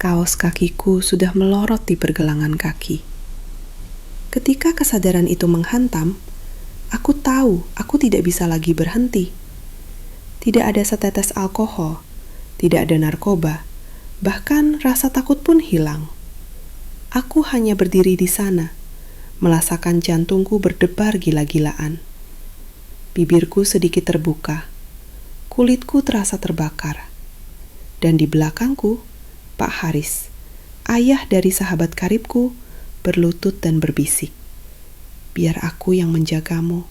Kaos kakiku sudah melorot di pergelangan kaki. Ketika kesadaran itu menghantam, aku tahu aku tidak bisa lagi berhenti. Tidak ada setetes alkohol, tidak ada narkoba, bahkan rasa takut pun hilang. Aku hanya berdiri di sana, merasakan jantungku berdebar gila-gilaan. Bibirku sedikit terbuka, kulitku terasa terbakar. Dan di belakangku, Pak Haris, ayah dari sahabat karibku, berlutut dan berbisik, "Biar aku yang menjagamu."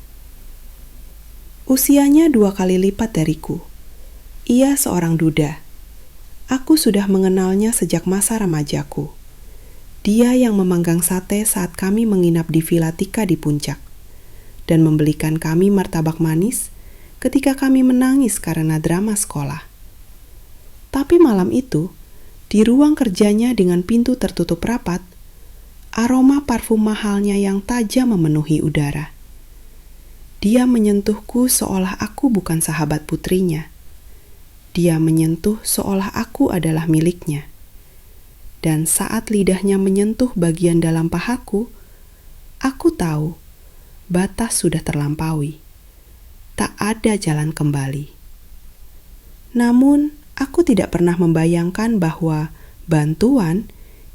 Usianya 2 kali lipat dariku. Ia seorang duda. Aku sudah mengenalnya sejak masa remajaku. Dia yang memanggang sate saat kami menginap di Villa Tika di Puncak, dan membelikan kami martabak manis ketika kami menangis karena drama sekolah. Tapi malam itu, di ruang kerjanya dengan pintu tertutup rapat, aroma parfum mahalnya yang tajam memenuhi udara. Dia menyentuhku seolah aku bukan sahabat putrinya. Dia menyentuh seolah aku adalah miliknya. Dan saat lidahnya menyentuh bagian dalam pahaku, aku tahu batas sudah terlampaui. Tak ada jalan kembali. Namun, aku tidak pernah membayangkan bahwa bantuan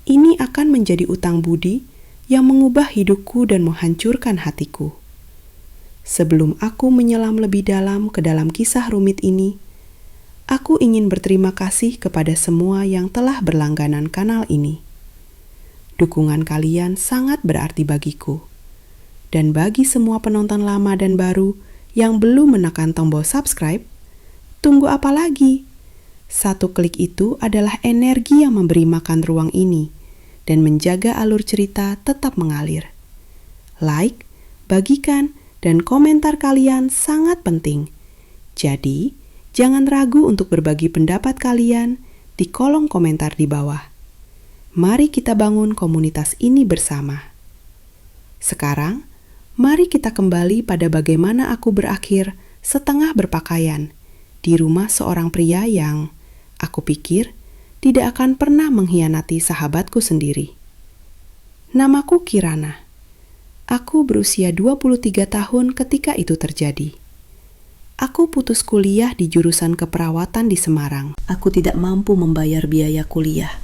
ini akan menjadi utang budi yang mengubah hidupku dan menghancurkan hatiku. Sebelum aku menyelam lebih dalam ke dalam kisah rumit ini, aku ingin berterima kasih kepada semua yang telah berlangganan kanal ini. Dukungan kalian sangat berarti bagiku. Dan bagi semua penonton lama dan baru yang belum menekan tombol subscribe, tunggu apa lagi? Satu klik itu adalah energi yang memberi makan ruang ini dan menjaga alur cerita tetap mengalir. Like, bagikan, dan komentar kalian sangat penting. Jadi, jangan ragu untuk berbagi pendapat kalian di kolom komentar di bawah. Mari kita bangun komunitas ini bersama. Sekarang, mari kita kembali pada bagaimana aku berakhir setengah berpakaian di rumah seorang pria yang aku pikir tidak akan pernah mengkhianati sahabatku sendiri. Namaku Kirana. Aku berusia 23 tahun ketika itu terjadi. Aku putus kuliah di jurusan keperawatan di Semarang. Aku tidak mampu membayar biaya kuliah.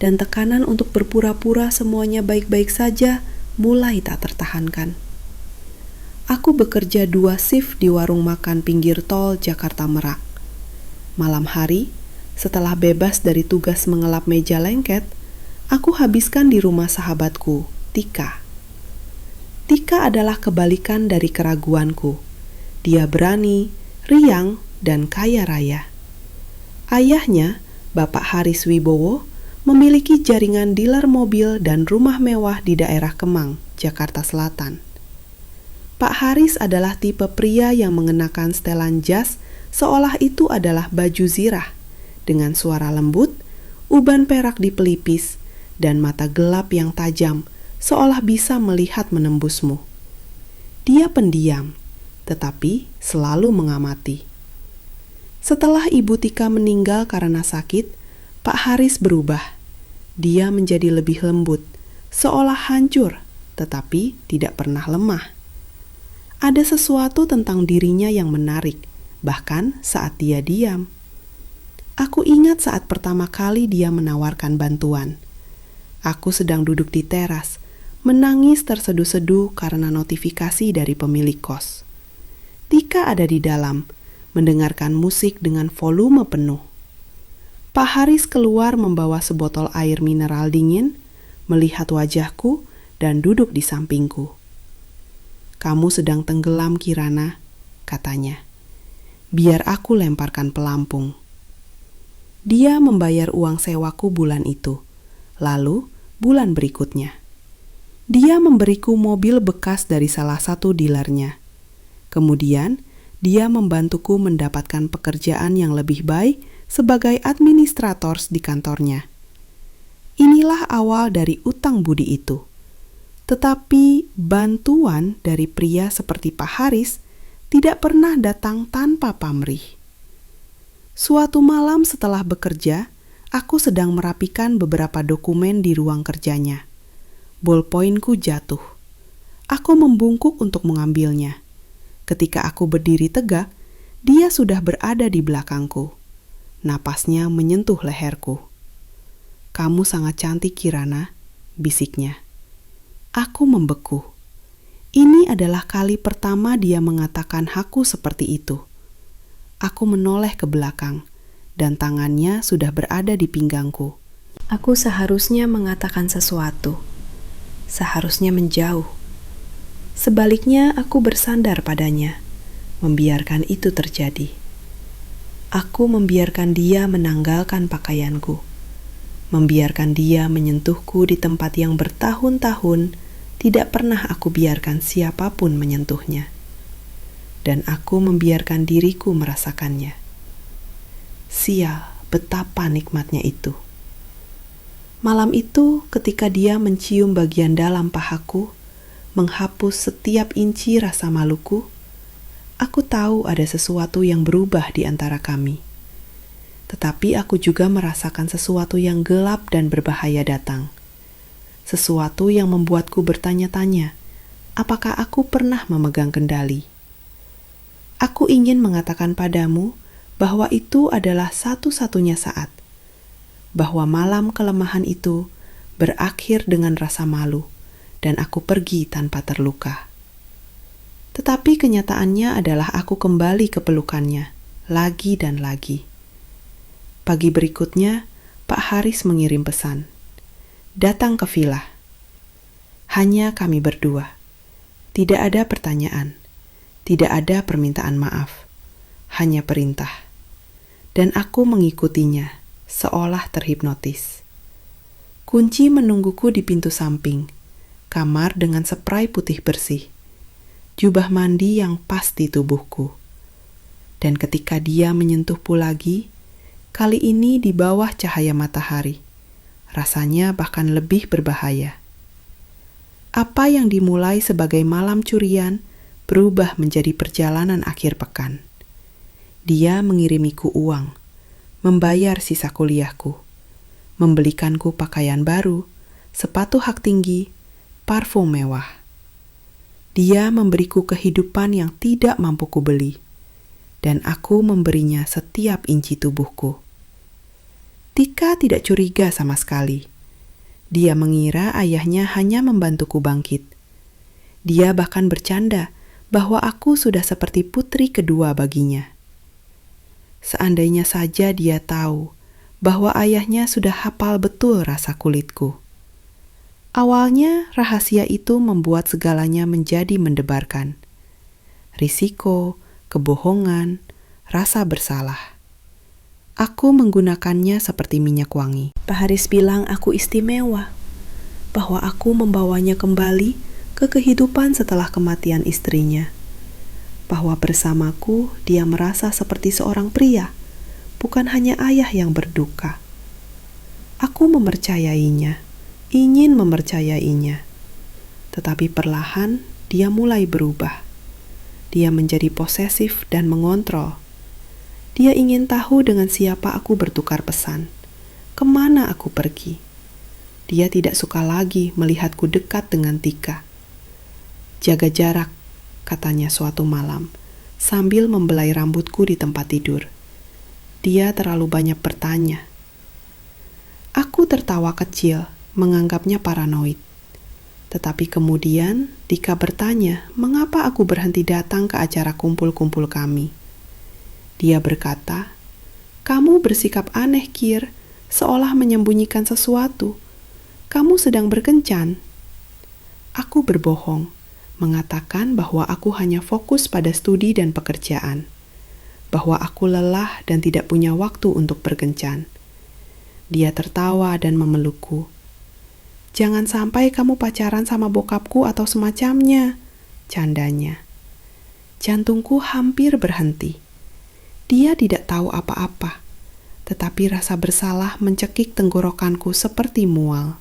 Dan tekanan untuk berpura-pura semuanya baik-baik saja mulai tak tertahankan. Aku bekerja 2 shift di warung makan pinggir tol Jakarta Merak. Malam hari, setelah bebas dari tugas mengelap meja lengket, aku habiskan di rumah sahabatku, Tika. Tika adalah kebalikan dari keraguanku. Dia berani, riang, dan kaya raya. Ayahnya, Bapak Haris Wibowo, memiliki jaringan dealer mobil dan rumah mewah di daerah Kemang, Jakarta Selatan. Pak Haris adalah tipe pria yang mengenakan setelan jas seolah itu adalah baju zirah, dengan suara lembut, uban perak di pelipis, dan mata gelap yang tajam seolah bisa melihat menembusmu. Dia pendiam, tetapi selalu mengamati. Setelah Ibu Tika meninggal karena sakit, Pak Haris berubah. Dia menjadi lebih lembut, seolah hancur, tetapi tidak pernah lemah. Ada sesuatu tentang dirinya yang menarik, bahkan saat dia diam. Aku ingat saat pertama kali dia menawarkan bantuan. Aku sedang duduk di teras, menangis terseduh-seduh karena notifikasi dari pemilik kos. Tika ada di dalam, mendengarkan musik dengan volume penuh. Pak Haris keluar membawa sebotol air mineral dingin, melihat wajahku, dan duduk di sampingku. "Kamu sedang tenggelam, Kirana," katanya. "Biar aku lemparkan pelampung." Dia membayar uang sewaku bulan itu, lalu bulan berikutnya. Dia memberiku mobil bekas dari salah satu dealernya. Kemudian, dia membantuku mendapatkan pekerjaan yang lebih baik sebagai administrator di kantornya. Inilah awal dari utang budi itu. Tetapi bantuan dari pria seperti Pak Haris tidak pernah datang tanpa pamrih. Suatu malam setelah bekerja, Aku sedang merapikan beberapa dokumen di ruang kerjanya. Bolpoinku jatuh. Aku membungkuk untuk mengambilnya. Ketika aku berdiri tegak, dia sudah berada di belakangku. Napasnya menyentuh leherku. "Kamu sangat cantik, Kirana," bisiknya. Aku membeku. Ini adalah kali pertama dia mengatakan aku seperti itu. Aku menoleh ke belakang, dan tangannya sudah berada di pinggangku. Aku seharusnya mengatakan sesuatu. Seharusnya menjauh. Sebaliknya, aku bersandar padanya, membiarkan itu terjadi. Aku membiarkan dia menanggalkan pakaianku, membiarkan dia menyentuhku di tempat yang bertahun-tahun tidak pernah aku biarkan siapapun menyentuhnya. Dan aku membiarkan diriku merasakannya. Sial, betapa nikmatnya itu. Malam itu, ketika dia mencium bagian dalam pahaku, menghapus setiap inci rasa maluku, aku tahu ada sesuatu yang berubah di antara kami. Tetapi aku juga merasakan sesuatu yang gelap dan berbahaya datang. Sesuatu yang membuatku bertanya-tanya, apakah aku pernah memegang kendali? Aku ingin mengatakan padamu bahwa itu adalah satu-satunya saat, bahwa malam kelemahan itu berakhir dengan rasa malu, dan aku pergi tanpa terluka. Tetapi kenyataannya adalah aku kembali ke pelukannya, lagi dan lagi. Pagi berikutnya, Pak Haris mengirim pesan. Datang ke villa. Hanya kami berdua. Tidak ada pertanyaan. Tidak ada permintaan maaf. Hanya perintah. Dan aku mengikutinya, seolah terhipnotis. Kunci menungguku di pintu samping. Kamar dengan spray putih bersih. Jubah mandi yang pas di tubuhku. Dan ketika dia menyentuhku lagi, kali ini di bawah cahaya matahari. Rasanya bahkan lebih berbahaya. Apa yang dimulai sebagai malam curian berubah menjadi perjalanan akhir pekan. Dia mengirimiku uang, membayar sisa kuliahku, membelikanku pakaian baru, sepatu hak tinggi, parfum mewah. Dia memberiku kehidupan yang tidak mampu kubeli, dan aku memberinya setiap inci tubuhku. Tika tidak curiga sama sekali. Dia mengira ayahnya hanya membantuku bangkit. Dia bahkan bercanda bahwa aku sudah seperti putri kedua baginya. Seandainya saja dia tahu bahwa ayahnya sudah hafal betul rasa kulitku. Awalnya rahasia itu membuat segalanya menjadi mendebarkan. Risiko, kebohongan, rasa bersalah. Aku menggunakannya seperti minyak wangi. Pak Haris bilang aku istimewa, bahwa aku membawanya kembali ke kehidupan setelah kematian istrinya, bahwa bersamaku dia merasa seperti seorang pria, bukan hanya ayah yang berduka. Aku mempercayainya, ingin mempercayainya, tetapi perlahan dia mulai berubah. Dia menjadi posesif dan mengontrol. Dia ingin tahu dengan siapa aku bertukar pesan, kemana aku pergi. Dia tidak suka lagi melihatku dekat dengan Tika. Jaga jarak, katanya suatu malam, sambil membelai rambutku di tempat tidur. Dia terlalu banyak bertanya. Aku tertawa kecil, menganggapnya paranoid. Tetapi kemudian Tika bertanya mengapa aku berhenti datang ke acara kumpul-kumpul kami. Dia berkata, "Kamu bersikap aneh, Kir, seolah menyembunyikan sesuatu. Kamu sedang berkencan." Aku berbohong, mengatakan bahwa aku hanya fokus pada studi dan pekerjaan, bahwa aku lelah dan tidak punya waktu untuk berkencan. Dia tertawa dan memelukku. "Jangan sampai kamu pacaran sama bokapku atau semacamnya," candanya. Jantungku hampir berhenti. Dia tidak tahu apa-apa, tetapi rasa bersalah mencekik tenggorokanku seperti mual.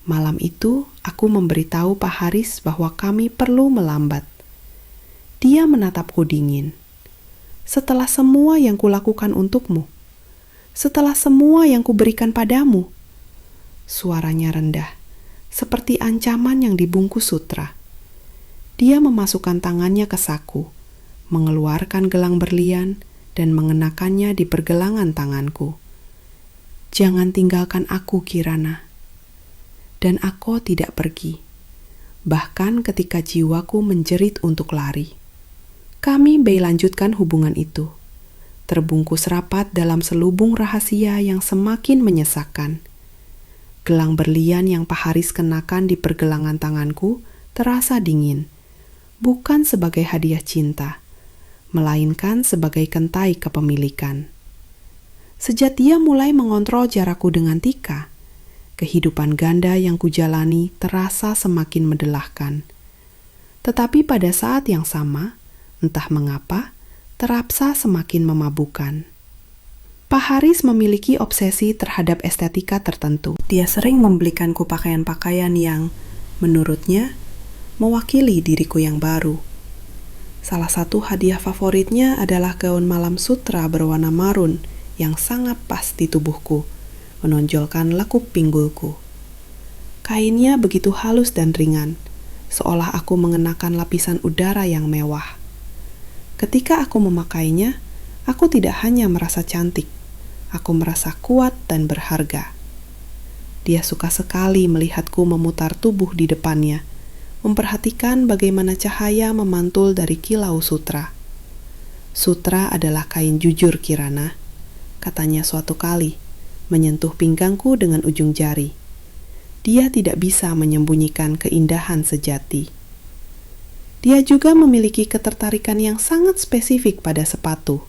Malam itu, aku memberitahu Pak Haris bahwa kami perlu melambat. Dia menatapku dingin. "Setelah semua yang kulakukan untukmu, Setelah semua yang kuberikan padamu. Suaranya rendah, seperti ancaman yang dibungkus sutra. Dia memasukkan tangannya ke saku, mengeluarkan gelang berlian, dan mengenakannya di pergelangan tanganku. Jangan tinggalkan aku, Kirana. Dan aku tidak pergi, bahkan ketika jiwaku menjerit untuk lari. Kami lanjutkan hubungan itu, terbungkus rapat dalam selubung rahasia yang semakin menyesakkan. Gelang berlian yang Pak Haris kenakan di pergelangan tanganku terasa dingin, bukan sebagai hadiah cinta, melainkan sebagai kentai kepemilikan. Sejak dia mulai mengontrol jarakku dengan Tika, kehidupan ganda yang kujalani terasa semakin mendelahkan. Tetapi pada saat yang sama, entah mengapa, terasa semakin memabukkan. Pak Haris memiliki obsesi terhadap estetika tertentu. Dia sering membelikanku pakaian-pakaian yang, menurutnya, mewakili diriku yang baru. Salah satu hadiah favoritnya adalah gaun malam sutra berwarna marun yang sangat pas di tubuhku, menonjolkan lekuk pinggulku. Kainnya begitu halus dan ringan, seolah aku mengenakan lapisan udara yang mewah. Ketika aku memakainya, aku tidak hanya merasa cantik, aku merasa kuat dan berharga. Dia suka sekali melihatku memutar tubuh di depannya, memperhatikan bagaimana cahaya memantul dari kilau sutra. Sutra adalah kain jujur, Kirana, katanya suatu kali, menyentuh pinggangku dengan ujung jari. Dia tidak bisa menyembunyikan keindahan sejati. Dia juga memiliki ketertarikan yang sangat spesifik pada sepatu.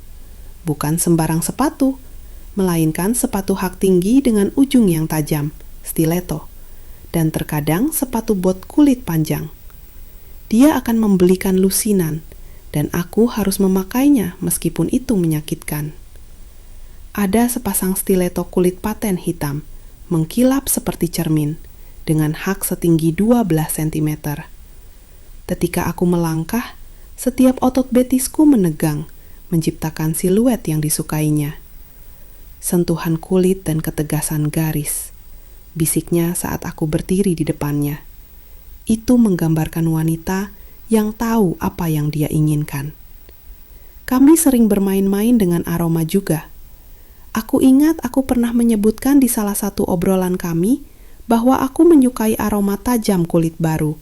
Bukan sembarang sepatu, melainkan sepatu hak tinggi dengan ujung yang tajam, stiletto, dan terkadang sepatu bot kulit panjang. Dia akan membelikan lusinan, dan aku harus memakainya meskipun itu menyakitkan. Ada sepasang stiletto kulit paten hitam, mengkilap seperti cermin, dengan hak setinggi 12 cm. Ketika aku melangkah, setiap otot betisku menegang, menciptakan siluet yang disukainya. Sentuhan kulit dan ketegasan garis, bisiknya saat aku berdiri di depannya. Itu menggambarkan wanita yang tahu apa yang dia inginkan. Kami sering bermain-main dengan aroma juga. Aku ingat aku pernah menyebutkan di salah satu obrolan kami bahwa aku menyukai aroma tajam kulit baru,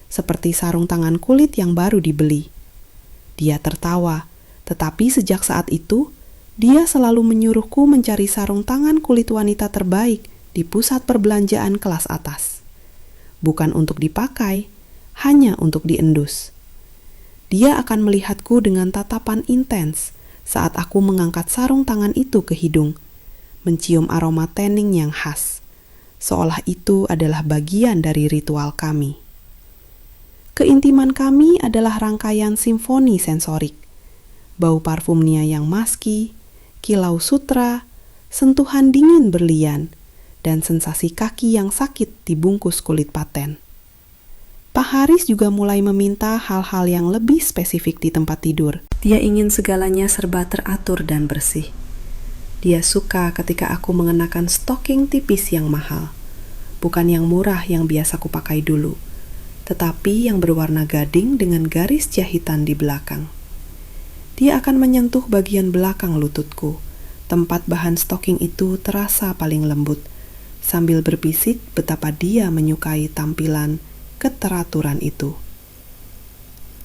seperti sarung tangan kulit yang baru dibeli. Dia tertawa, tetapi sejak saat itu, dia selalu menyuruhku mencari sarung tangan kulit wanita terbaik di pusat perbelanjaan kelas atas. Bukan untuk dipakai, hanya untuk diendus. Dia akan melihatku dengan tatapan intens saat aku mengangkat sarung tangan itu ke hidung, mencium aroma tanning yang khas, seolah itu adalah bagian dari ritual kami. Keintiman kami adalah rangkaian simfoni sensorik, bau parfumnya yang maski, kilau sutra, sentuhan dingin berlian, dan sensasi kaki yang sakit dibungkus kulit paten. Pak Haris juga mulai meminta hal-hal yang lebih spesifik di tempat tidur. Dia ingin segalanya serba teratur dan bersih. Dia suka ketika aku mengenakan stocking tipis yang mahal, bukan yang murah yang biasa kupakai dulu, tetapi yang berwarna gading dengan garis jahitan di belakang. Dia akan menyentuh bagian belakang lututku, tempat bahan stocking itu terasa paling lembut, sambil berbisik betapa dia menyukai tampilan keteraturan itu.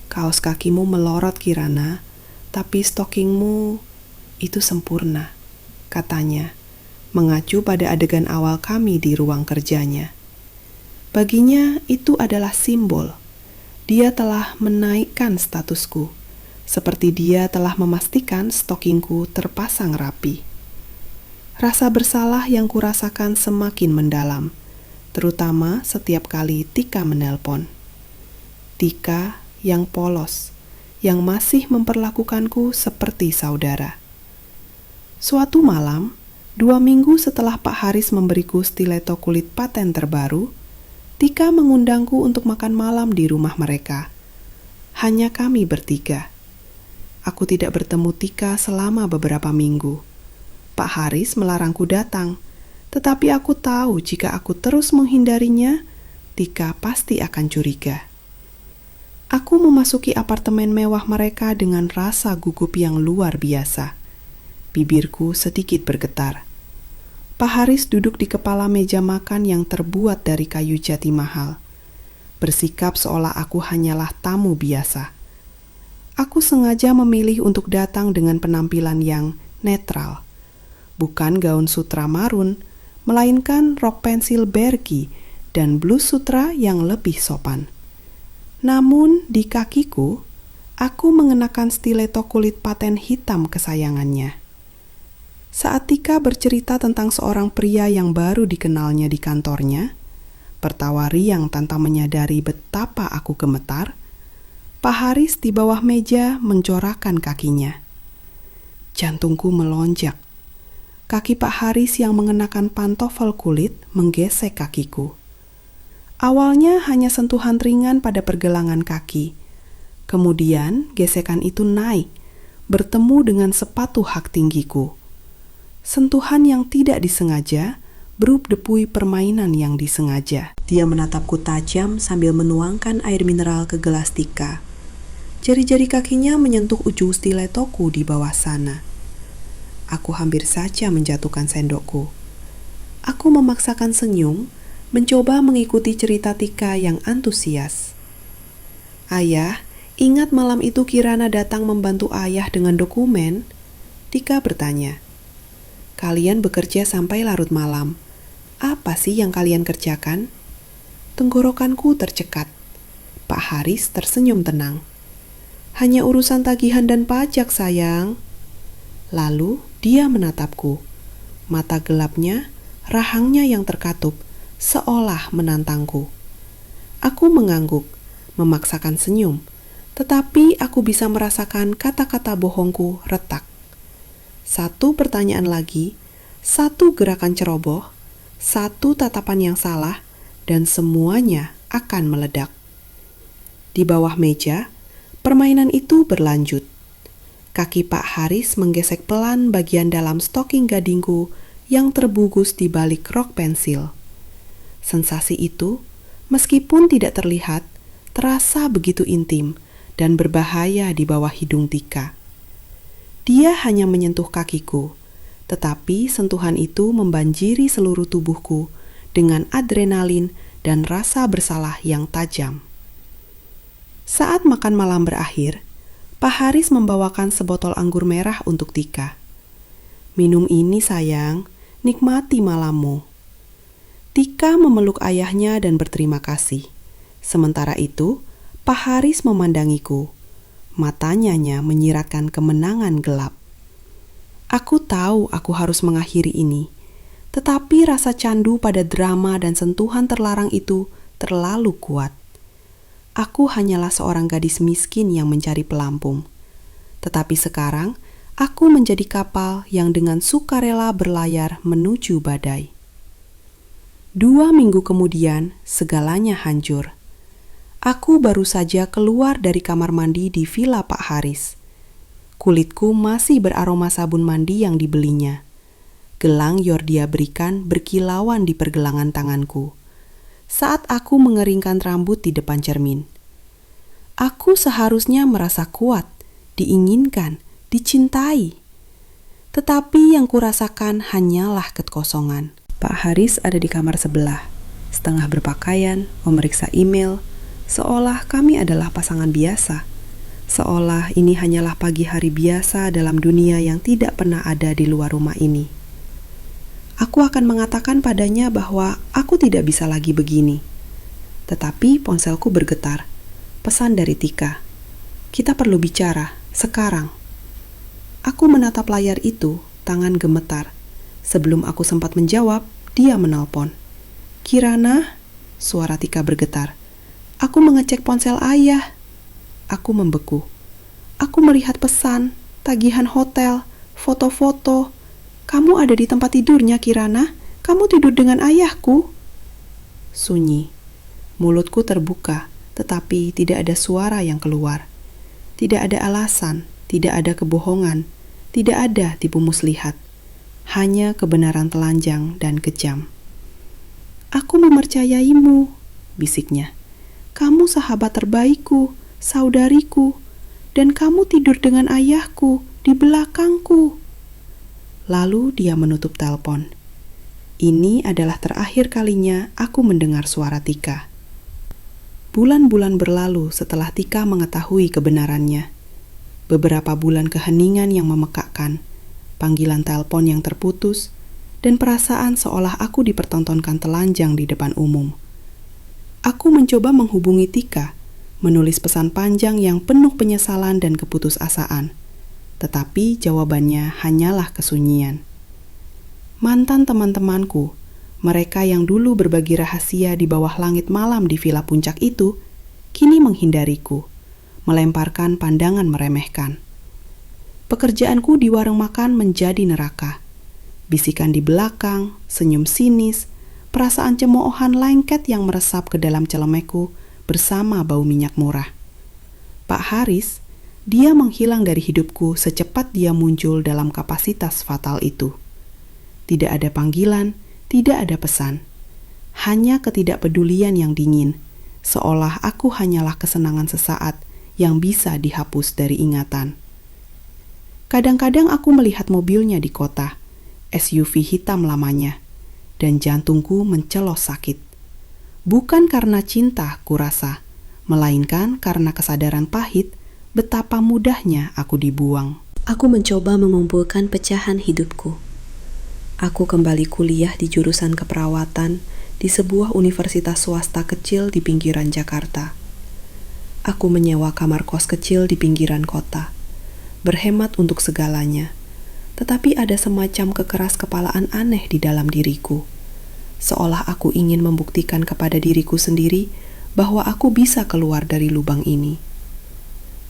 Kaos kakimu melorot, Kirana, tapi stockingmu itu sempurna, katanya, mengacu pada adegan awal kami di ruang kerjanya. Baginya itu adalah simbol. Dia telah menaikkan statusku, seperti dia telah memastikan stockingku terpasang rapi. Rasa bersalah yang kurasakan semakin mendalam, terutama setiap kali Tika menelpon. Tika yang polos, yang masih memperlakukanku seperti saudara. Suatu malam, 2 minggu setelah Pak Haris memberiku stiletto kulit paten terbaru, Tika mengundangku untuk makan malam di rumah mereka. Hanya kami bertiga. Aku tidak bertemu Tika selama beberapa minggu. Pak Haris melarangku datang, tetapi aku tahu jika aku terus menghindarinya, Tika pasti akan curiga. Aku memasuki apartemen mewah mereka dengan rasa gugup yang luar biasa. Bibirku sedikit bergetar. Pak Haris duduk di kepala meja makan yang terbuat dari kayu jati mahal, bersikap seolah aku hanyalah tamu biasa. Aku sengaja memilih untuk datang dengan penampilan yang netral. Bukan gaun sutra marun, melainkan rok pensil bergi dan blus sutra yang lebih sopan. Namun di kakiku, aku mengenakan stiletto kulit paten hitam kesayangannya. Saat Tika bercerita tentang seorang pria yang baru dikenalnya di kantornya, pertawari yang tanpa menyadari betapa aku gemetar, Pak Haris di bawah meja mencorahkan kakinya. Jantungku melonjak. Kaki Pak Haris yang mengenakan pantofel kulit menggesek kakiku. Awalnya hanya sentuhan ringan pada pergelangan kaki. Kemudian gesekan itu naik, bertemu dengan sepatu hak tinggiku. Sentuhan yang tidak disengaja berubah permainan yang disengaja. Dia menatapku tajam sambil menuangkan air mineral ke gelas Tika. Jari-jari kakinya menyentuh ujung stiletoku di bawah sana. Aku hampir saja menjatuhkan sendokku. Aku memaksakan senyum, mencoba mengikuti cerita Tika yang antusias. Ayah, ingat malam itu Kirana datang membantu ayah dengan dokumen? Tika bertanya. Kalian bekerja sampai larut malam. Apa sih yang kalian kerjakan? Tenggorokanku tercekat. Pak Haris tersenyum tenang. Hanya urusan tagihan dan pajak, sayang. Lalu dia menatapku. Mata gelapnya, rahangnya yang terkatup, seolah menantangku. Aku mengangguk, memaksakan senyum, tetapi aku bisa merasakan kata-kata bohongku retak. Satu pertanyaan lagi, satu gerakan ceroboh, satu tatapan yang salah, dan semuanya akan meledak. Di bawah meja, permainan itu berlanjut. Kaki Pak Haris menggesek pelan bagian dalam stoking gadingku yang terbungkus di balik rok pensil. Sensasi itu, meskipun tidak terlihat, terasa begitu intim dan berbahaya di bawah hidung Tika. Dia hanya menyentuh kakiku, tetapi sentuhan itu membanjiri seluruh tubuhku dengan adrenalin dan rasa bersalah yang tajam. Saat makan malam berakhir, Pak Haris membawakan sebotol anggur merah untuk Tika. Minum ini sayang, nikmati malammu. Tika memeluk ayahnya dan berterima kasih. Sementara itu, Pak Haris memandangiku. Matanya menyiratkan kemenangan gelap. Aku tahu aku harus mengakhiri ini, tetapi rasa candu pada drama dan sentuhan terlarang itu terlalu kuat. Aku hanyalah seorang gadis miskin yang mencari pelampung. Tetapi sekarang, aku menjadi kapal yang dengan sukarela berlayar menuju badai. 2 minggu kemudian, segalanya hancur. Aku baru saja keluar dari kamar mandi di villa Pak Haris. Kulitku masih beraroma sabun mandi yang dibelinya. Gelang Yordia berikan berkilauan di pergelangan tanganku saat aku mengeringkan rambut di depan cermin. Aku seharusnya merasa kuat, diinginkan, dicintai. Tetapi yang kurasakan hanyalah kekosongan. Pak Haris ada di kamar sebelah, setengah berpakaian, memeriksa email, seolah kami adalah pasangan biasa. Seolah ini hanyalah pagi hari biasa dalam dunia yang tidak pernah ada di luar rumah ini. Aku akan mengatakan padanya bahwa aku tidak bisa lagi begini. Tetapi ponselku bergetar. Pesan dari Tika. Kita perlu bicara, sekarang. Aku menatap layar itu, tangan gemetar. Sebelum aku sempat menjawab, dia menelpon. Kirana, suara Tika bergetar. Aku mengecek ponsel ayah. Aku membeku. Aku melihat pesan, tagihan hotel, foto-foto. Kamu ada di tempat tidurnya, Kirana. Kamu tidur dengan ayahku. Sunyi. Mulutku terbuka, tetapi tidak ada suara yang keluar. Tidak ada alasan, tidak ada kebohongan, tidak ada tipu muslihat. hanya kebenaran telanjang dan kejam. "Aku mempercayaimu," bisiknya. "Kamu sahabat terbaikku, saudariku, dan kamu tidur dengan ayahku di belakangku." Lalu dia menutup telepon. Ini adalah terakhir kalinya aku mendengar suara Tika. Bulan-bulan berlalu setelah Tika mengetahui kebenarannya. Beberapa bulan keheningan yang memekakkan, panggilan telepon yang terputus, dan perasaan seolah aku dipertontonkan telanjang di depan umum. Aku mencoba menghubungi Tika, menulis pesan panjang yang penuh penyesalan dan keputusasaan. Tetapi jawabannya hanyalah kesunyian. Mantan teman-temanku, mereka yang dulu berbagi rahasia di bawah langit malam di Villa Puncak itu, kini menghindariku, melemparkan pandangan meremehkan. Pekerjaanku di warung makan menjadi neraka. Bisikan di belakang, senyum sinis, perasaan cemoohan lengket yang meresap ke dalam celemeku bersama bau minyak murah. Pak Haris, dia menghilang dari hidupku secepat dia muncul dalam kapasitas fatal itu. Tidak ada panggilan, tidak ada pesan. Hanya ketidakpedulian yang dingin, seolah aku hanyalah kesenangan sesaat yang bisa dihapus dari ingatan. Kadang-kadang aku melihat mobilnya di kota, SUV hitam lamanya, dan jantungku mencelos sakit. Bukan karena cinta, kurasa, melainkan karena kesadaran pahit betapa mudahnya aku dibuang. Aku mencoba mengumpulkan pecahan hidupku. Aku kembali kuliah di jurusan keperawatan di sebuah universitas swasta kecil di pinggiran Jakarta. Aku menyewa kamar kos kecil di pinggiran kota, berhemat untuk segalanya, tetapi ada semacam kekeras-kepalaan aneh di dalam diriku, seolah aku ingin membuktikan kepada diriku sendiri bahwa aku bisa keluar dari lubang ini.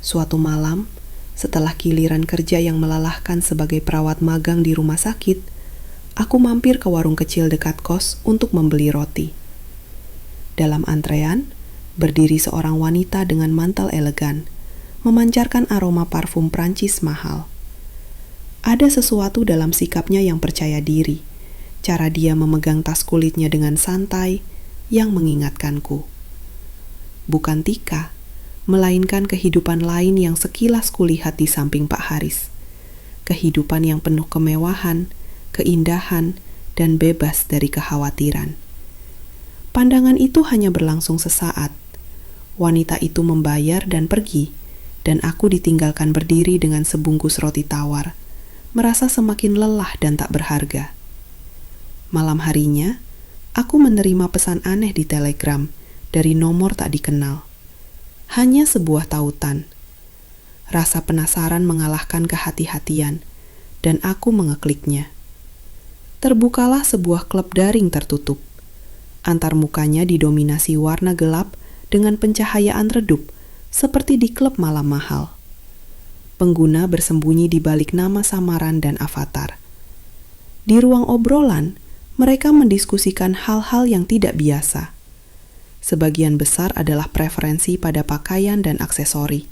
Suatu malam, setelah giliran kerja yang melelahkan sebagai perawat magang di rumah sakit, aku mampir ke warung kecil dekat kos untuk membeli roti. Dalam antrean, berdiri seorang wanita dengan mantel elegan, memancarkan aroma parfum Prancis mahal. Ada sesuatu dalam sikapnya yang percaya diri, cara dia memegang tas kulitnya dengan santai, yang mengingatkanku. Bukan Tika, melainkan kehidupan lain yang sekilas kulihat di samping Pak Haris. Kehidupan yang penuh kemewahan, keindahan, dan bebas dari kekhawatiran. Pandangan itu hanya berlangsung sesaat. Wanita itu membayar dan pergi, dan aku ditinggalkan berdiri dengan sebungkus roti tawar, merasa semakin lelah dan tak berharga. Malam harinya, aku menerima pesan aneh di telegram dari nomor tak dikenal. Hanya sebuah tautan. Rasa penasaran mengalahkan kehati-hatian, dan aku mengekliknya. Terbukalah sebuah klub daring tertutup. Antarmukanya didominasi warna gelap dengan pencahayaan redup, seperti di klub malam mahal. Pengguna bersembunyi di balik nama samaran dan avatar. Di ruang obrolan, mereka mendiskusikan hal-hal yang tidak biasa. Sebagian besar adalah preferensi pada pakaian dan aksesori.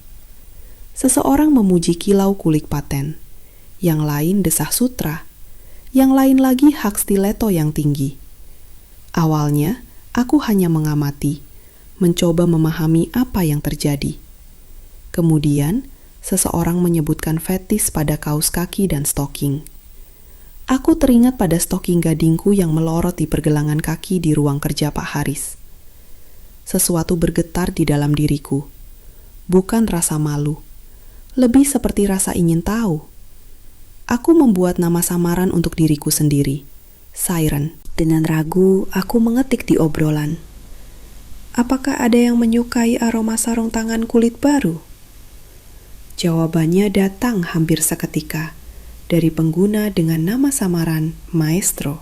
Seseorang memuji kilau kulit paten, yang lain desah sutra, yang lain lagi hak stiletto yang tinggi. Awalnya, aku hanya mengamati, mencoba memahami apa yang terjadi. Kemudian, seseorang menyebutkan fetis pada kaos kaki dan stoking. Aku teringat pada stoking gadingku yang melorot di pergelangan kaki di ruang kerja Pak Haris. Sesuatu bergetar di dalam diriku. Bukan rasa malu, lebih seperti rasa ingin tahu. Aku membuat nama samaran untuk diriku sendiri, Siren. Dengan ragu, aku mengetik di obrolan. Apakah ada yang menyukai aroma sarung tangan kulit baru? Jawabannya datang hampir seketika dari pengguna dengan nama samaran Maestro.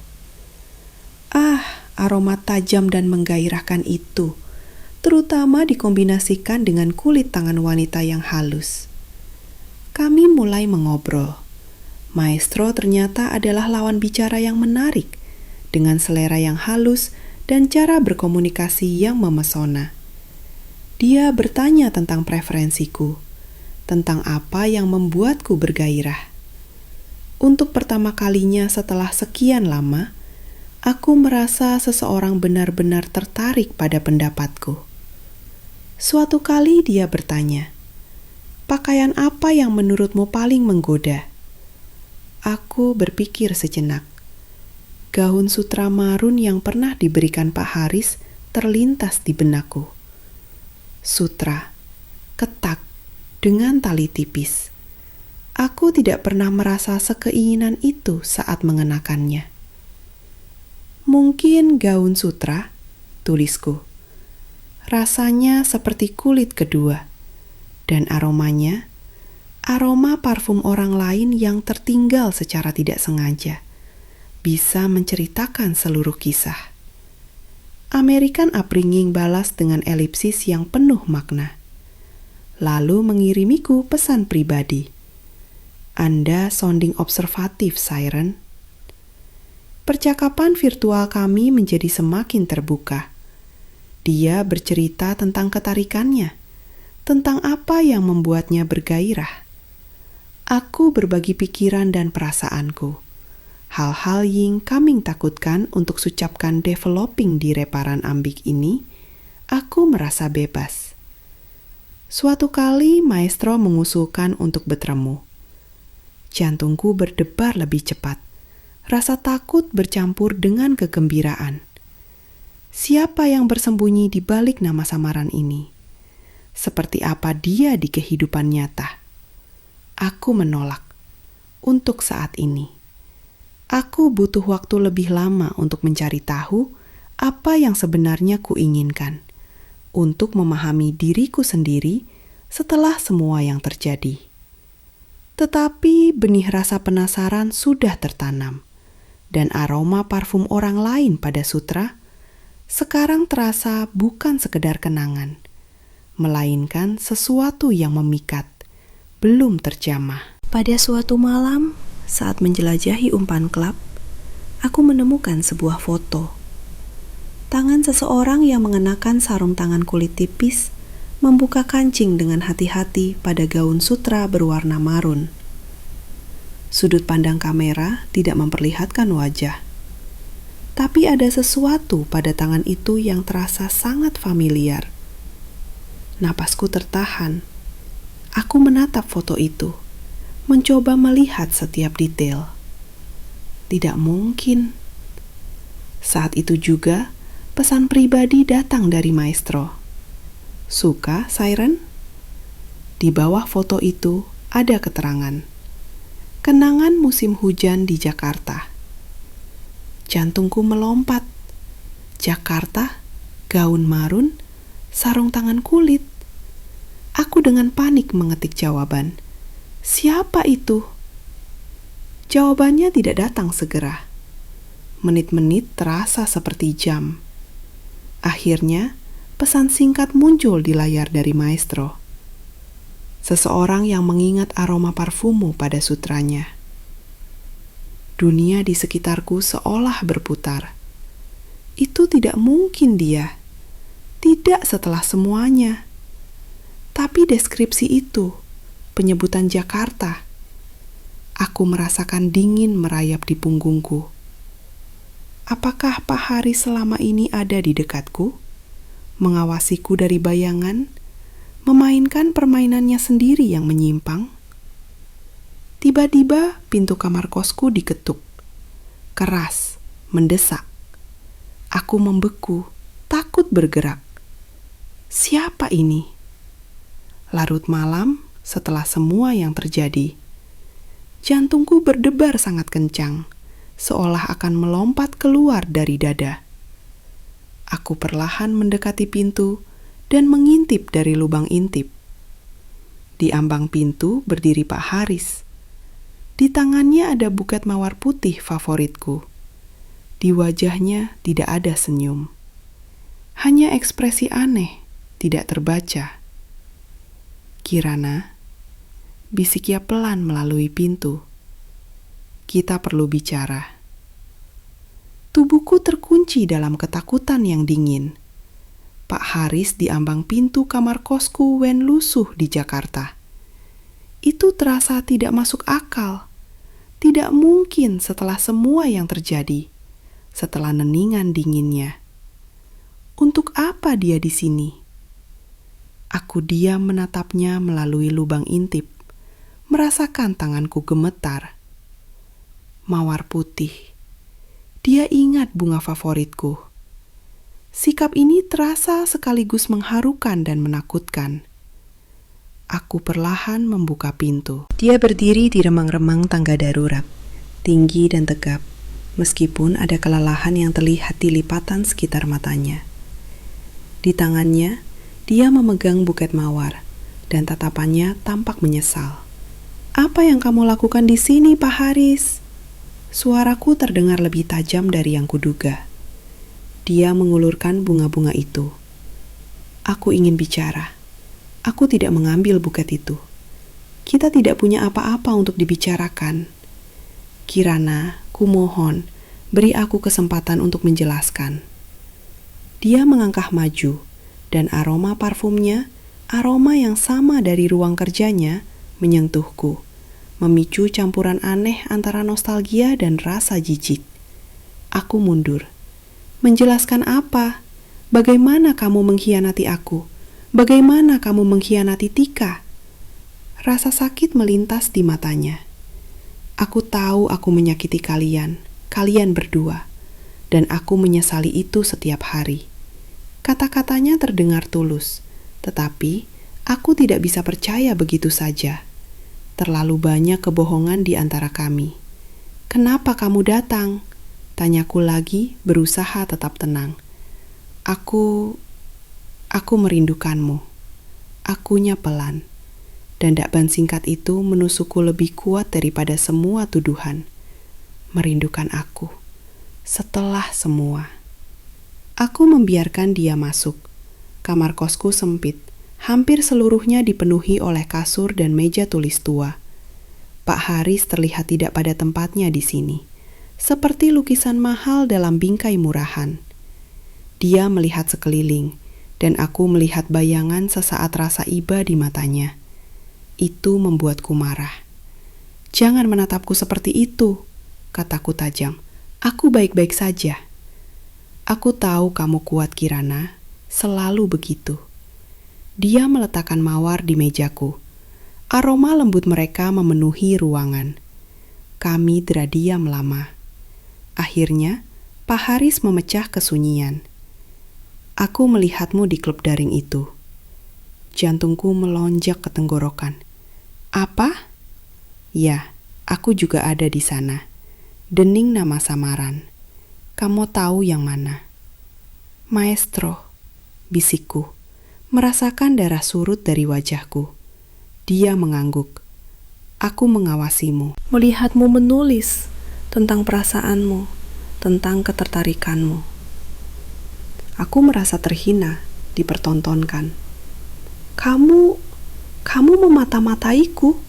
Ah, aroma tajam dan menggairahkan itu, terutama dikombinasikan dengan kulit tangan wanita yang halus. Kami mulai mengobrol. Maestro ternyata adalah lawan bicara yang menarik, dengan selera yang halus dan cara berkomunikasi yang memesona. Dia bertanya tentang preferensiku, tentang apa yang membuatku bergairah. Untuk pertama kalinya setelah sekian lama, aku merasa seseorang benar-benar tertarik pada pendapatku. Suatu kali dia bertanya, "Pakaian apa yang menurutmu paling menggoda?" Aku berpikir sejenak. Gaun sutra marun yang pernah diberikan Pak Haris terlintas di benakku. Sutra, ketat, dengan tali tipis. Aku tidak pernah merasa sekeinginan itu saat mengenakannya. "Mungkin gaun sutra," tulisku. Rasanya seperti kulit kedua, dan aromanya, aroma parfum orang lain yang tertinggal secara tidak sengaja, bisa menceritakan seluruh kisah. American Upbringing balas dengan elipsis yang penuh makna, lalu mengirimiku pesan pribadi. "Anda sounding observatif, Siren." Percakapan virtual kami menjadi semakin terbuka. Dia bercerita tentang ketarikannya, tentang apa yang membuatnya bergairah. Aku berbagi pikiran dan perasaanku. Hal-hal yang kami takutkan untuk sucapkan developing di reparan ambik ini, aku merasa bebas. Suatu kali maestro mengusulkan untuk bertemu. Jantungku berdebar lebih cepat. Rasa takut bercampur dengan kegembiraan. Siapa yang bersembunyi di balik nama samaran ini? Seperti apa dia di kehidupan nyata? Aku menolak. Untuk saat ini. Aku butuh waktu lebih lama untuk mencari tahu apa yang sebenarnya kuinginkan. Untuk memahami diriku sendiri setelah semua yang terjadi. Tetapi benih rasa penasaran sudah tertanam, dan aroma parfum orang lain pada sutra sekarang terasa bukan sekedar kenangan, melainkan sesuatu yang memikat, belum terjamah. Pada suatu malam, saat menjelajahi umpan klub, aku menemukan sebuah foto. Tangan seseorang yang mengenakan sarung tangan kulit tipis membuka kancing dengan hati-hati pada gaun sutra berwarna marun. Sudut pandang kamera tidak memperlihatkan wajah. Tapi ada sesuatu pada tangan itu yang terasa sangat familiar. Napasku tertahan. Aku menatap foto itu, mencoba melihat setiap detail. Tidak mungkin. Saat itu juga, pesan pribadi datang dari maestro. "Suka, Siren?" Di bawah foto itu ada keterangan. Kenangan musim hujan di Jakarta. Jantungku melompat. Jakarta, gaun marun, sarung tangan kulit. Aku dengan panik mengetik jawaban. "Siapa itu?" Jawabannya tidak datang segera. Menit-menit terasa seperti jam. Akhirnya, pesan singkat muncul di layar dari maestro. Seseorang yang mengingat aroma parfummu pada sutranya. Dunia di sekitarku seolah berputar. Itu tidak mungkin dia. Tidak setelah semuanya. Tapi deskripsi itu, penyebutan Jakarta. Aku merasakan dingin merayap di punggungku. Apakah Pak Haris selama ini ada di dekatku? Mengawasiku dari bayangan, memainkan permainannya sendiri yang menyimpang. Tiba-tiba pintu kamar kosku diketuk. Keras, mendesak. Aku membeku, takut bergerak. Siapa ini? Larut malam setelah semua yang terjadi. Jantungku berdebar sangat kencang, seolah akan melompat keluar dari dada. Aku perlahan mendekati pintu dan mengintip dari lubang intip. Di ambang pintu berdiri Pak Haris. Di tangannya ada buket mawar putih favoritku. Di wajahnya tidak ada senyum. Hanya ekspresi aneh, tidak terbaca. "Kirana," bisik ia pelan melalui pintu. "Kita perlu bicara." Tubuhku terkunci dalam ketakutan yang dingin. Pak Haris di ambang pintu kamar kosku wen lusuh di Jakarta. Itu terasa tidak masuk akal. Tidak mungkin setelah semua yang terjadi, setelah neningan dinginnya. Untuk apa dia di sini? Aku diam menatapnya melalui lubang intip, merasakan tanganku gemetar. Mawar putih. Dia ingat bunga favoritku. Sikap ini terasa sekaligus mengharukan dan menakutkan. Aku perlahan membuka pintu. Dia berdiri di remang-remang tangga darurat, tinggi dan tegap, meskipun ada kelelahan yang terlihat di lipatan sekitar matanya. Di tangannya, dia memegang buket mawar, dan tatapannya tampak menyesal. "Apa yang kamu lakukan di sini, Pak Haris?" Suaraku terdengar lebih tajam dari yang kuduga. Dia mengulurkan bunga-bunga itu. Aku ingin bicara. Aku tidak mengambil buket itu. Kita tidak punya apa-apa untuk dibicarakan. Kirana, kumohon, beri aku kesempatan untuk menjelaskan. Dia melangkah maju, dan aroma parfumnya, aroma yang sama dari ruang kerjanya, menyentuhku, memicu campuran aneh antara nostalgia dan rasa jijik. Aku mundur. Menjelaskan apa? Bagaimana kamu mengkhianati aku? Bagaimana kamu mengkhianati Tika? Rasa sakit melintas di matanya. Aku tahu aku menyakiti kalian berdua, dan aku menyesali itu setiap hari. Kata-katanya terdengar tulus, tetapi aku tidak bisa percaya begitu saja. Terlalu banyak kebohongan di antara kami. "Kenapa kamu datang?" Tanyaku lagi, berusaha tetap tenang. Aku merindukanmu. Akunya pelan. Dan dakban singkat itu menusukku lebih kuat daripada semua tuduhan. Merindukan aku. Setelah semua. Aku membiarkan dia masuk. Kamar kosku sempit. Hampir seluruhnya dipenuhi oleh kasur dan meja tulis tua. Pak Haris terlihat tidak pada tempatnya di sini. Seperti lukisan mahal dalam bingkai murahan. Dia melihat sekeliling. Dan aku melihat bayangan sesaat rasa iba di matanya. Itu membuatku marah. "Jangan menatapku seperti itu," kataku tajam. "Aku baik-baik saja." "Aku tahu kamu kuat, Kirana. Selalu begitu." Dia meletakkan mawar di mejaku. Aroma lembut mereka memenuhi ruangan. Kami terdiam lama. Akhirnya, Pak Haris memecah kesunyian. "Aku melihatmu di klub daring itu." Jantungku melonjak ke tenggorokan. "Apa?" "Ya, aku juga ada di sana." Dening nama samaran. "Kamu tahu yang mana?" "Maestro," bisikku, merasakan darah surut dari wajahku. Dia mengangguk. "Aku mengawasimu. Melihatmu menulis tentang perasaanmu, tentang ketertarikanmu." Aku merasa terhina, dipertontonkan. Kamu memata-mataiku."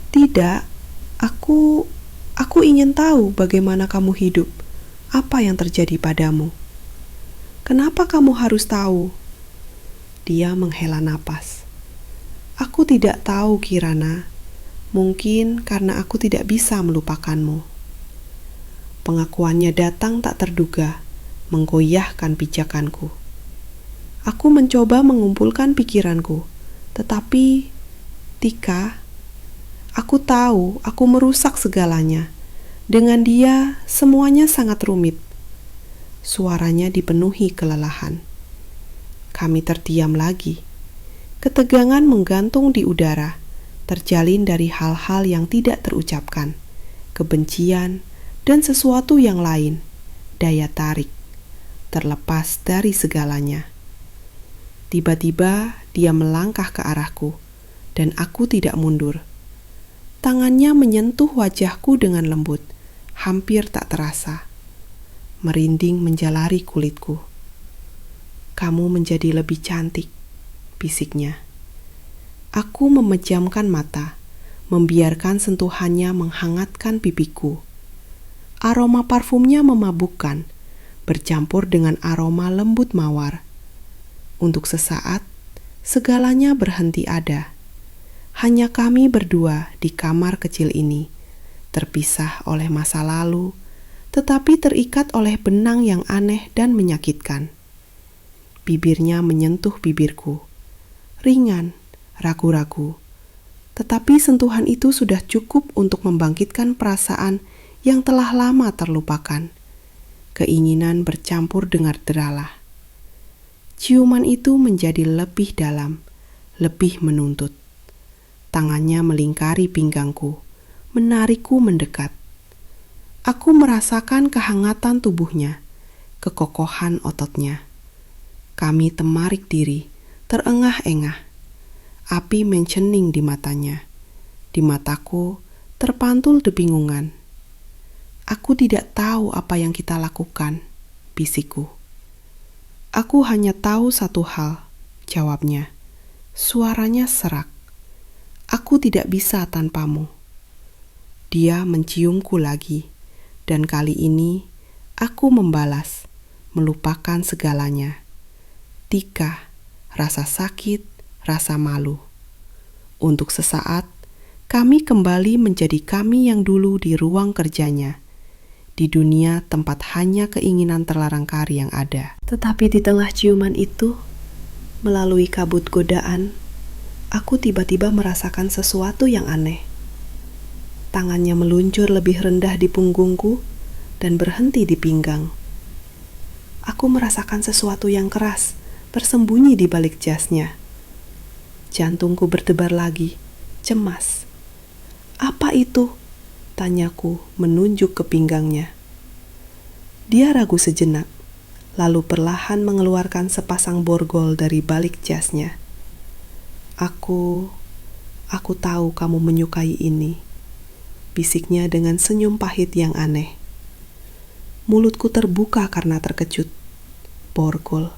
"Tidak, aku ingin tahu bagaimana kamu hidup, apa yang terjadi padamu." "Kenapa kamu harus tahu?" Dia menghela napas. "Aku tidak tahu, Kirana. Mungkin karena aku tidak bisa melupakanmu." Pengakuannya datang tak terduga, menggoyahkan pijakanku. Aku mencoba mengumpulkan pikiranku, tetapi Tika, aku tahu aku merusak segalanya. Dengan dia, semuanya sangat rumit. Suaranya dipenuhi kelelahan. Kami terdiam lagi. Ketegangan menggantung di udara, terjalin dari hal-hal yang tidak terucapkan, kebencian, dan sesuatu yang lain, daya tarik, terlepas dari segalanya. Tiba-tiba dia melangkah ke arahku, dan aku tidak mundur. Tangannya menyentuh wajahku dengan lembut, hampir tak terasa. Merinding menjalari kulitku. "Kamu menjadi lebih cantik," bisiknya. Aku memejamkan mata, membiarkan sentuhannya menghangatkan pipiku. Aroma parfumnya memabukkan, bercampur dengan aroma lembut mawar. Untuk sesaat, segalanya berhenti ada. Hanya kami berdua di kamar kecil ini, terpisah oleh masa lalu, tetapi terikat oleh benang yang aneh dan menyakitkan. Bibirnya menyentuh bibirku, ringan, ragu-ragu, tetapi sentuhan itu sudah cukup untuk membangkitkan perasaan yang telah lama terlupakan. Keinginan bercampur dengan deralah. Ciuman itu menjadi lebih dalam, lebih menuntut. Tangannya melingkari pinggangku, menarikku mendekat. Aku merasakan kehangatan tubuhnya, kekokohan ototnya. Kami temarik diri, terengah-engah. Api mencening di matanya. Di mataku terpantul debingungan. Aku tidak tahu apa yang kita lakukan, bisikku. Aku hanya tahu satu hal, jawabnya. Suaranya serak. Aku tidak bisa tanpamu. Dia menciumku lagi, dan kali ini aku membalas, melupakan segalanya. Tika, rasa sakit, rasa malu. Untuk sesaat, kami kembali menjadi kami yang dulu di ruang kerjanya, di dunia tempat hanya keinginan terlarang kari yang ada. Tetapi di tengah ciuman itu, melalui kabut godaan, aku tiba-tiba merasakan sesuatu yang aneh. Tangannya meluncur lebih rendah di punggungku dan berhenti di pinggang. Aku merasakan sesuatu yang keras bersembunyi di balik jasnya. Jantungku berdebar lagi, cemas. Apa itu? Tanyaku menunjuk ke pinggangnya. Dia ragu sejenak, lalu perlahan mengeluarkan sepasang borgol dari balik jasnya. Aku tahu kamu menyukai ini, bisiknya dengan senyum pahit yang aneh. Mulutku terbuka karena terkejut. Borgol.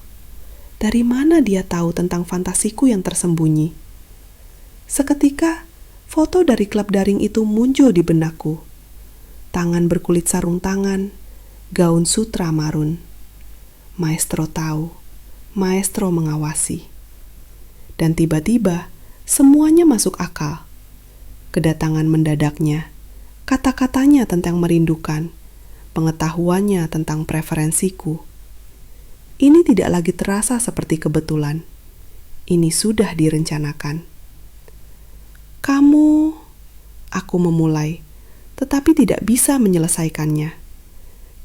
Dari mana dia tahu tentang fantasiku yang tersembunyi? Seketika, foto dari klub daring itu muncul di benakku. Tangan berkulit sarung tangan, gaun sutra marun. Maestro tahu, maestro mengawasi. Dan tiba-tiba, semuanya masuk akal. Kedatangan mendadaknya, kata-katanya tentang merindukan, pengetahuannya tentang preferensiku. Ini tidak lagi terasa seperti kebetulan. Ini sudah direncanakan. Aku memulai, tetapi tidak bisa menyelesaikannya.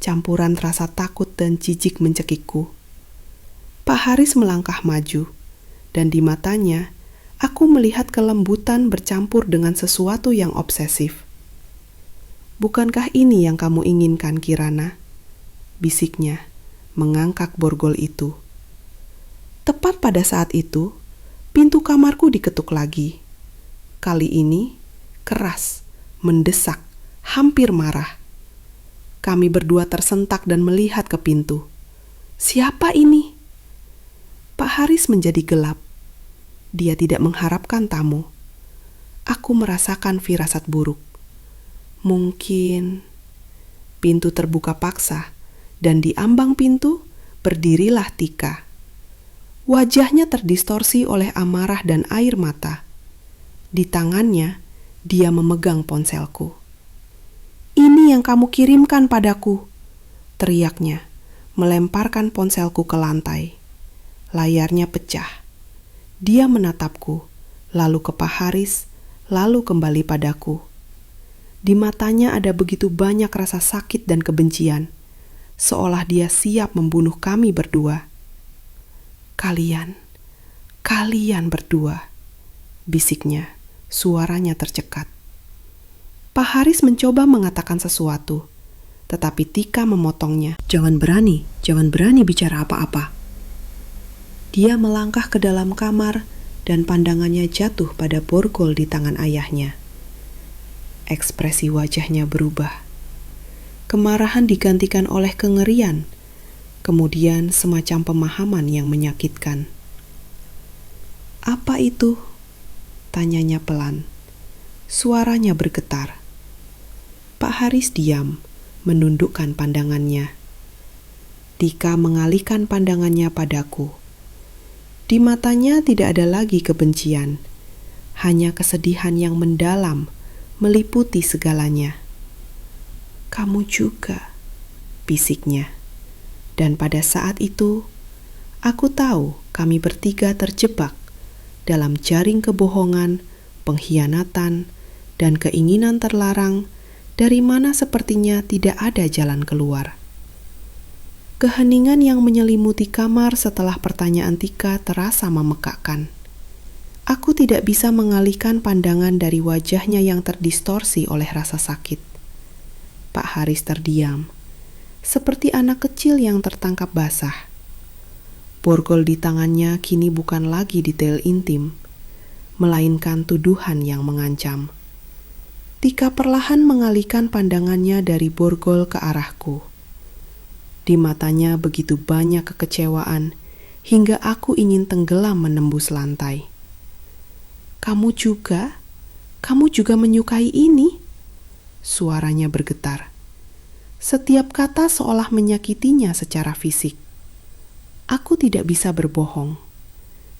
Campuran rasa takut dan jijik mencekikku. Pak Haris melangkah maju, dan di matanya, aku melihat kelembutan bercampur dengan sesuatu yang obsesif. Bukankah ini yang kamu inginkan, Kirana? Bisiknya, mengangkat borgol itu. Tepat pada saat itu, pintu kamarku diketuk lagi. Kali ini, keras, mendesak, hampir marah. Kami berdua tersentak dan melihat ke pintu. Siapa ini? Pak Haris menjadi gelap. Dia tidak mengharapkan tamu. Aku merasakan firasat buruk. Mungkin pintu terbuka paksa. Dan di ambang pintu berdirilah Tika. Wajahnya terdistorsi oleh amarah dan air mata. Di tangannya, dia memegang ponselku. "Ini yang kamu kirimkan padaku," teriaknya, melemparkan ponselku ke lantai. Layarnya pecah. Dia menatapku, lalu ke Pak Haris, lalu kembali padaku. Di matanya ada begitu banyak rasa sakit dan kebencian. Seolah dia siap membunuh kami berdua. Kalian berdua, bisiknya, suaranya tercekat. Pak Haris mencoba mengatakan sesuatu, tetapi Tika memotongnya. Jangan berani bicara apa-apa." Dia melangkah ke dalam kamar dan pandangannya jatuh pada borgol di tangan ayahnya. Ekspresi wajahnya berubah. Kemarahan digantikan oleh kengerian, kemudian semacam pemahaman yang menyakitkan. "Apa itu?" tanyanya pelan. Suaranya bergetar. Pak Haris diam, menundukkan pandangannya. Tika mengalihkan pandangannya padaku. Di matanya tidak ada lagi kebencian, hanya kesedihan yang mendalam meliputi segalanya. Kamu juga, bisiknya. Dan pada saat itu, aku tahu kami bertiga terjebak dalam jaring kebohongan, pengkhianatan, dan keinginan terlarang dari mana sepertinya tidak ada jalan keluar. Keheningan yang menyelimuti kamar setelah pertanyaan Tika terasa memekakkan. Aku tidak bisa mengalihkan pandangan dari wajahnya yang terdistorsi oleh rasa sakit. Pak Haris terdiam, seperti anak kecil yang tertangkap basah. Borgol di tangannya kini bukan lagi detail intim, melainkan tuduhan yang mengancam. Tika perlahan mengalihkan pandangannya dari borgol ke arahku. Di matanya begitu banyak kekecewaan, hingga aku ingin tenggelam menembus lantai. Kamu juga menyukai ini? Suaranya bergetar. Setiap kata seolah menyakitinya secara fisik. Aku tidak bisa berbohong.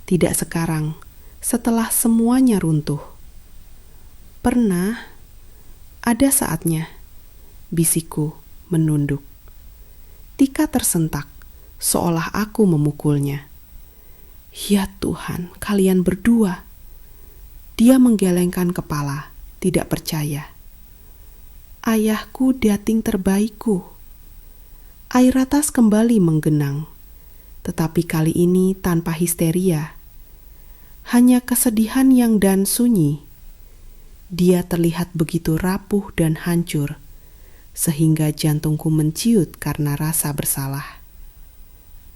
Tidak sekarang, setelah semuanya runtuh. Pernah, ada saatnya, bisikku menunduk. Tika tersentak, seolah aku memukulnya. Ya Tuhan, kalian berdua. Dia menggelengkan kepala, tidak percaya. Ayahku dating terbaikku. Air atas kembali menggenang, tetapi kali ini tanpa histeria. Hanya kesedihan yang dan sunyi. Dia terlihat begitu rapuh dan hancur, sehingga jantungku menciut karena rasa bersalah.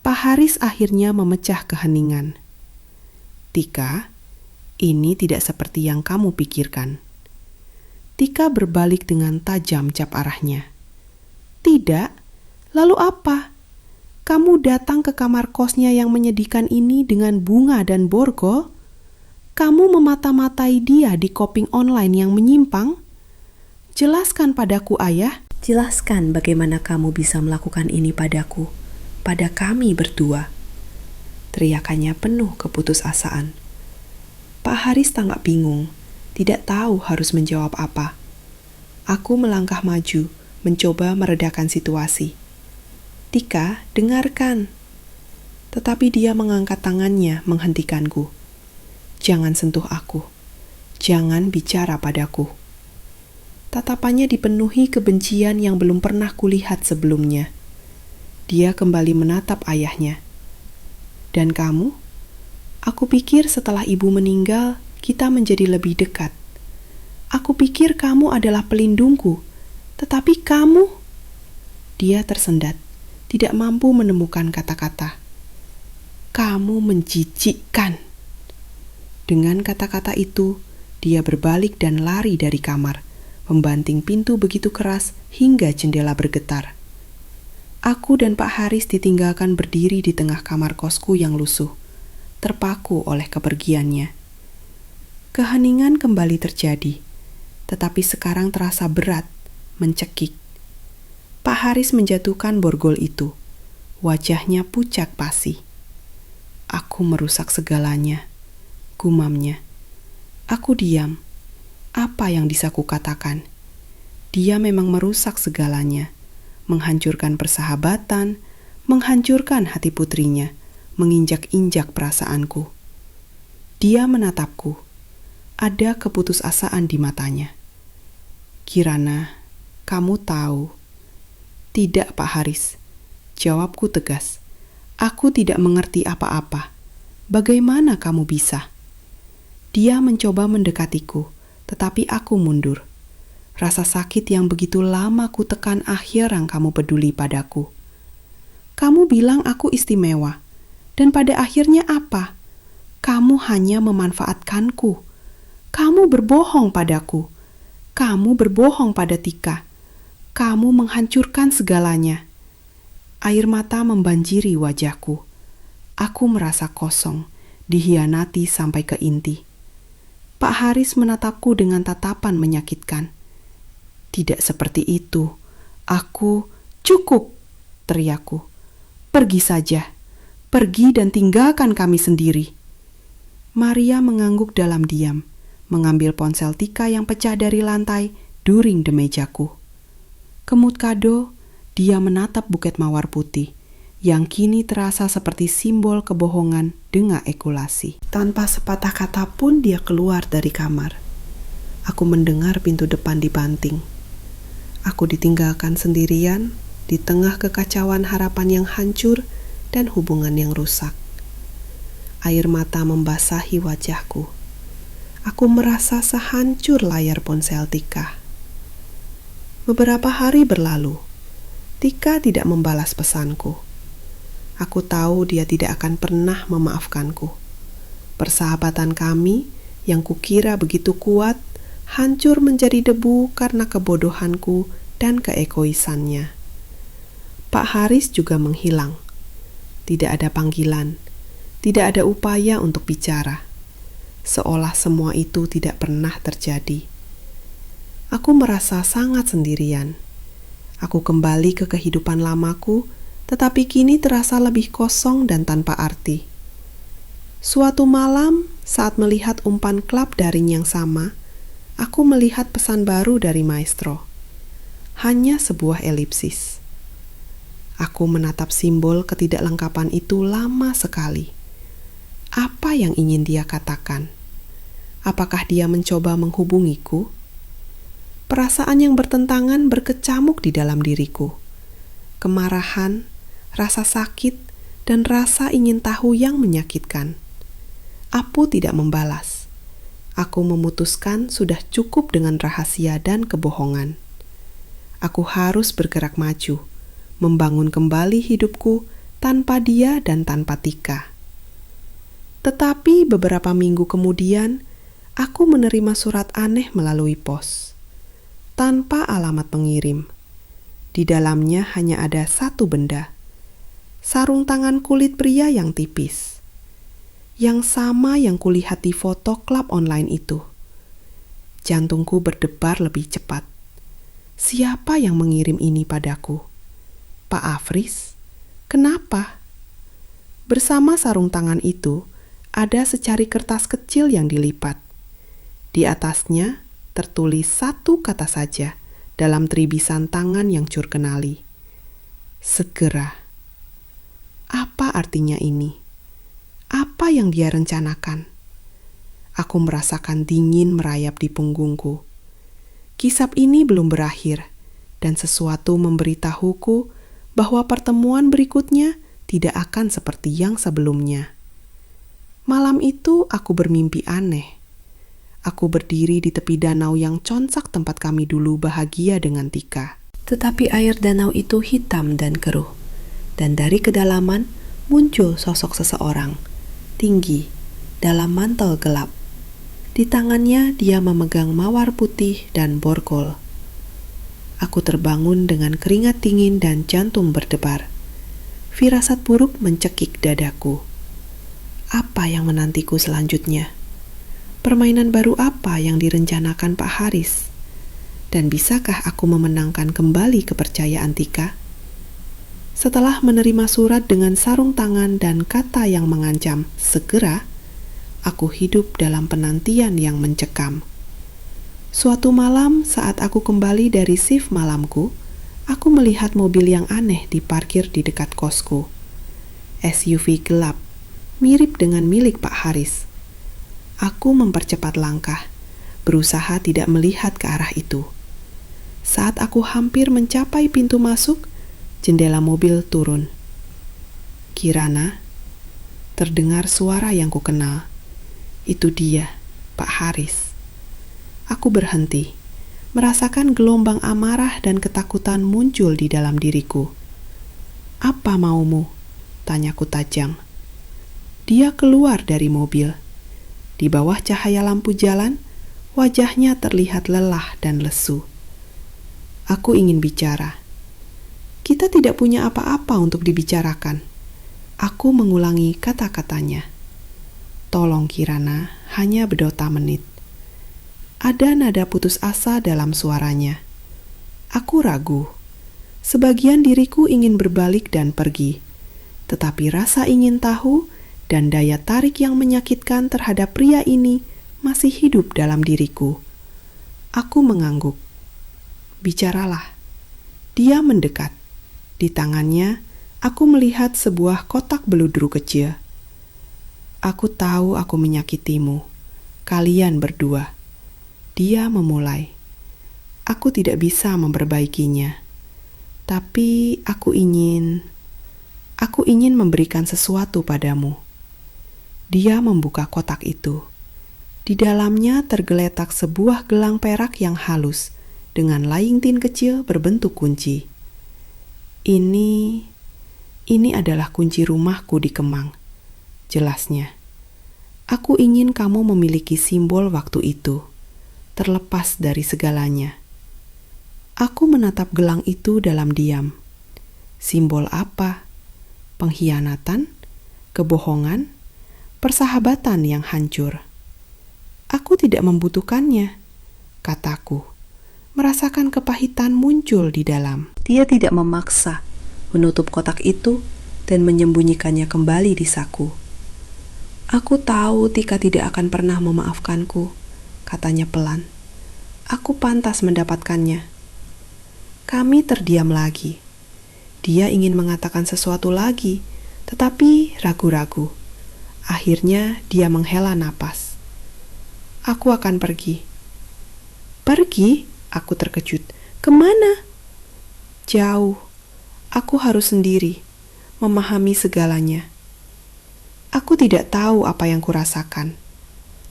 Pak Haris akhirnya memecah keheningan. Tika, ini tidak seperti yang kamu pikirkan. Tika berbalik dengan tajam cap arahnya. Tidak, lalu apa? Kamu datang ke kamar kosnya yang menyedihkan ini dengan bunga dan borgol? Kamu memata-matai dia di coping online yang menyimpang? Jelaskan padaku, Ayah. Jelaskan bagaimana kamu bisa melakukan ini padaku, pada kami berdua. Teriakannya penuh keputusasaan. Pak Haris tampak bingung, tidak tahu harus menjawab apa. Aku melangkah maju, mencoba meredakan situasi. Tika, dengarkan. Tetapi dia mengangkat tangannya menghentikanku. Jangan sentuh aku. Jangan bicara padaku. Tatapannya dipenuhi kebencian yang belum pernah kulihat sebelumnya. Dia kembali menatap ayahnya. Dan kamu? Aku pikir setelah ibu meninggal, kita menjadi lebih dekat. Aku pikir kamu adalah pelindungku, tetapi kamu... Dia tersendat, tidak mampu menemukan kata-kata. Kamu menjijikkan. Dengan kata-kata itu, dia berbalik dan lari dari kamar, membanting pintu begitu keras hingga jendela bergetar. Aku dan Pak Haris ditinggalkan berdiri di tengah kamar kosku yang lusuh, terpaku oleh kepergiannya. Keheningan kembali terjadi, tetapi sekarang terasa berat, mencekik. Pak Haris menjatuhkan borgol itu. Wajahnya pucat pasi. Aku merusak segalanya, gumamnya. Aku diam. Apa yang bisa kukatakan? Dia memang merusak segalanya, menghancurkan persahabatan, menghancurkan hati putrinya, menginjak-injak perasaanku. Dia menatapku. Ada keputusasaan di matanya. Kirana, kamu tahu. Tidak, Pak Haris. Jawabku tegas. Aku tidak mengerti apa-apa. Bagaimana kamu bisa? Dia mencoba mendekatiku, tetapi aku mundur. Rasa sakit yang begitu lama ku tekan akhirnya kamu peduli padaku. Kamu bilang aku istimewa, dan pada akhirnya apa? Kamu hanya memanfaatkanku. Kamu berbohong padaku. Kamu berbohong pada Tika. Kamu menghancurkan segalanya. Air mata membanjiri wajahku. Aku merasa kosong, dihianati sampai ke inti. Pak Haris menatapku dengan tatapan menyakitkan. Tidak seperti itu. Aku, cukup, teriakku. Pergi saja. Pergi dan tinggalkan kami sendiri. Maria mengangguk dalam diam, mengambil ponsel Tika yang pecah dari lantai, during di mejaku. Kemut kado, dia menatap buket mawar putih yang kini terasa seperti simbol kebohongan dengan ekulasi. Tanpa sepatah kata pun dia keluar dari kamar. Aku mendengar pintu depan dibanting. Aku ditinggalkan sendirian di tengah kekacauan harapan yang hancur dan hubungan yang rusak. Air mata membasahi wajahku. Aku merasa sehancur layar ponsel Tika. Beberapa hari berlalu. Tika tidak membalas pesanku. Aku tahu dia tidak akan pernah memaafkanku. Persahabatan kami yang kukira begitu kuat hancur menjadi debu karena kebodohanku dan keegoisannya. Pak Haris juga menghilang. Tidak ada panggilan, tidak ada upaya untuk bicara. Seolah semua itu tidak pernah terjadi. Aku merasa sangat sendirian. Aku kembali ke kehidupan lamaku, tetapi kini terasa lebih kosong dan tanpa arti. Suatu malam, saat melihat umpan klub daring yang sama, aku melihat pesan baru dari maestro. Hanya sebuah elipsis. Aku menatap simbol ketidaklengkapan itu lama sekali. Apa yang ingin dia katakan? Apakah dia mencoba menghubungiku? Perasaan yang bertentangan berkecamuk di dalam diriku. Kemarahan, rasa sakit, dan rasa ingin tahu yang menyakitkan. Apu tidak membalas. Aku memutuskan sudah cukup dengan rahasia dan kebohongan. Aku harus bergerak maju, membangun kembali hidupku tanpa dia dan tanpa Tika. Tetapi beberapa minggu kemudian, aku menerima surat aneh melalui pos, tanpa alamat pengirim. Di dalamnya hanya ada satu benda, sarung tangan kulit pria yang tipis, yang sama yang kulihat di foto klub online itu. Jantungku berdebar lebih cepat. Siapa yang mengirim ini padaku? Pak Afris? Kenapa? Bersama sarung tangan itu, ada secari kertas kecil yang dilipat. Di atasnya tertulis satu kata saja dalam tribisan tangan yang Cur kenali. Segera. Apa artinya ini? Apa yang dia rencanakan? Aku merasakan dingin merayap di punggungku. Kisap ini belum berakhir, dan sesuatu memberitahuku bahwa pertemuan berikutnya tidak akan seperti yang sebelumnya. Malam itu aku bermimpi aneh. Aku berdiri di tepi danau yang concak tempat kami dulu bahagia dengan Tika. Tetapi air danau itu hitam dan keruh, dan dari kedalaman muncul sosok seseorang, tinggi, dalam mantel gelap. Di tangannya dia memegang mawar putih dan borgol. Aku terbangun dengan keringat dingin dan jantung berdebar. Firasat buruk mencekik dadaku. Apa yang menantiku selanjutnya? Permainan baru apa yang direncanakan Pak Haris? Dan bisakah aku memenangkan kembali kepercayaan Tika? Setelah menerima surat dengan sarung tangan dan kata yang mengancam segera, aku hidup dalam penantian yang mencekam. Suatu malam saat aku kembali dari shift malamku, aku melihat mobil yang aneh diparkir di dekat kosku. SUV gelap, mirip dengan milik Pak Haris. Aku mempercepat langkah, berusaha tidak melihat ke arah itu. Saat aku hampir mencapai pintu masuk, jendela mobil turun. Kirana, terdengar suara yang kukenal. Itu dia, Pak Haris. Aku berhenti, merasakan gelombang amarah dan ketakutan muncul di dalam diriku. Apa maumu? Tanyaku tajam. Dia keluar dari mobil. Di bawah cahaya lampu jalan, wajahnya terlihat lelah dan lesu. Aku ingin bicara. Kita tidak punya apa-apa untuk dibicarakan. Aku mengulangi kata-katanya. Tolong Kirana, hanya bedota menit. Ada nada putus asa dalam suaranya. Aku ragu. Sebagian diriku ingin berbalik dan pergi. Tetapi rasa ingin tahu dan daya tarik yang menyakitkan terhadap pria ini masih hidup dalam diriku. Aku mengangguk. Bicaralah. Dia mendekat. Di tangannya, aku melihat sebuah kotak beludru kecil. Aku tahu aku menyakitimu. Kalian berdua. Dia memulai. Aku tidak bisa memperbaikinya. Tapi aku ingin memberikan sesuatu padamu. Dia membuka kotak itu. Di dalamnya tergeletak sebuah gelang perak yang halus dengan laingtin kecil berbentuk kunci. Ini adalah kunci rumahku di Kemang, jelasnya. Aku ingin kamu memiliki simbol waktu itu, terlepas dari segalanya. Aku menatap gelang itu dalam diam. Simbol apa? Pengkhianatan? Kebohongan? Persahabatan yang hancur? Aku tidak membutuhkannya, kataku. Merasakan kepahitan muncul di dalam. Dia tidak memaksa menutup kotak itu dan menyembunyikannya kembali di saku. Aku tahu Tika tidak akan pernah memaafkanku, katanya pelan. Aku pantas mendapatkannya. Kami terdiam lagi. Dia ingin mengatakan sesuatu lagi, tetapi ragu-ragu. Akhirnya dia menghela napas. Aku akan pergi. Pergi? Aku terkejut. Kemana? Jauh. Aku harus sendiri, memahami segalanya. Aku tidak tahu apa yang kurasakan.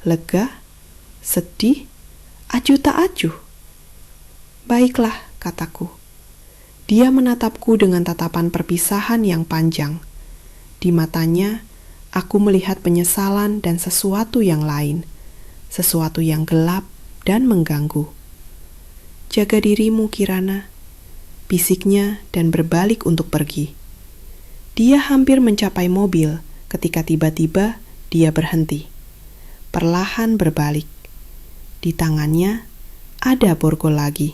Lega? Sedih? Acuh tak acuh? Baiklah, kataku. Dia menatapku dengan tatapan perpisahan yang panjang. Di matanya, aku melihat penyesalan dan sesuatu yang lain, sesuatu yang gelap dan mengganggu. Jaga dirimu, Kirana, bisiknya dan berbalik untuk pergi. Dia hampir mencapai mobil ketika tiba-tiba dia berhenti. Perlahan berbalik. Di tangannya ada borgol lagi.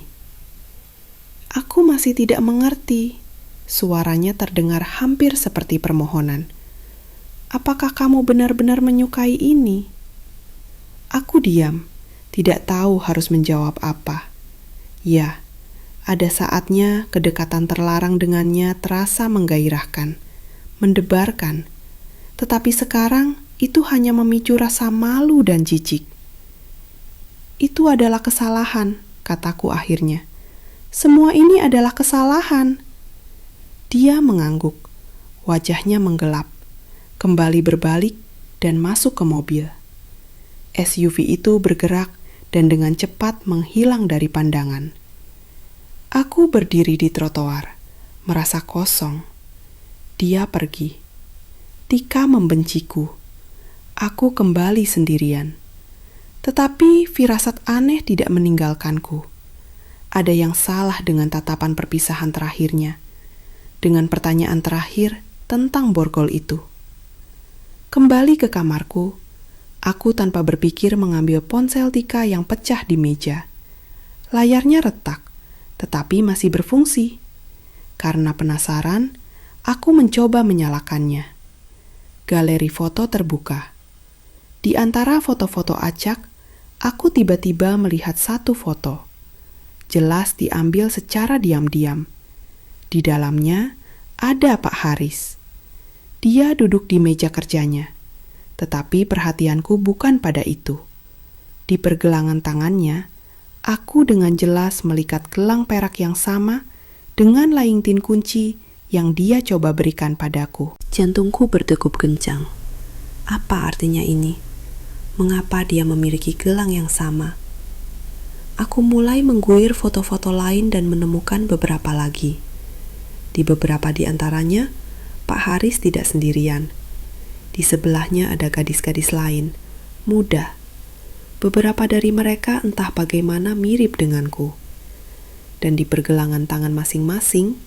Aku masih tidak mengerti. Suaranya terdengar hampir seperti permohonan. Apakah kamu benar-benar menyukai ini? Aku diam, tidak tahu harus menjawab apa. Ya, ada saatnya kedekatan terlarang dengannya terasa menggairahkan, mendebarkan. Tetapi sekarang itu hanya memicu rasa malu dan jijik. Itu adalah kesalahan, kataku akhirnya. Semua ini adalah kesalahan. Dia mengangguk, wajahnya menggelap, kembali berbalik dan masuk ke mobil. SUV itu bergerak dan dengan cepat menghilang dari pandangan. Aku berdiri di trotoar, merasa kosong. Dia pergi. Tika membenciku. Aku kembali sendirian. Tetapi firasat aneh tidak meninggalkanku. Ada yang salah dengan tatapan perpisahan terakhirnya, dengan pertanyaan terakhir tentang borgol itu. Kembali ke kamarku, aku tanpa berpikir mengambil ponsel Tika yang pecah di meja. Layarnya retak, tetapi masih berfungsi. Karena penasaran, aku mencoba menyalakannya. Galeri foto terbuka. Di antara foto-foto acak, aku tiba-tiba melihat satu foto. Jelas diambil secara diam-diam. Di dalamnya ada Pak Haris. Dia duduk di meja kerjanya, tetapi perhatianku bukan pada itu. Di pergelangan tangannya, aku dengan jelas melihat gelang perak yang sama dengan laingtin kunci yang dia coba berikan padaku. Jantungku berdegup kencang. Apa artinya ini? Mengapa dia memiliki gelang yang sama? Aku mulai mengguir foto-foto lain dan menemukan beberapa lagi. Di beberapa di antaranya, Pak Haris tidak sendirian. Di sebelahnya ada gadis-gadis lain, muda. Beberapa dari mereka entah bagaimana mirip denganku. Dan di pergelangan tangan masing-masing,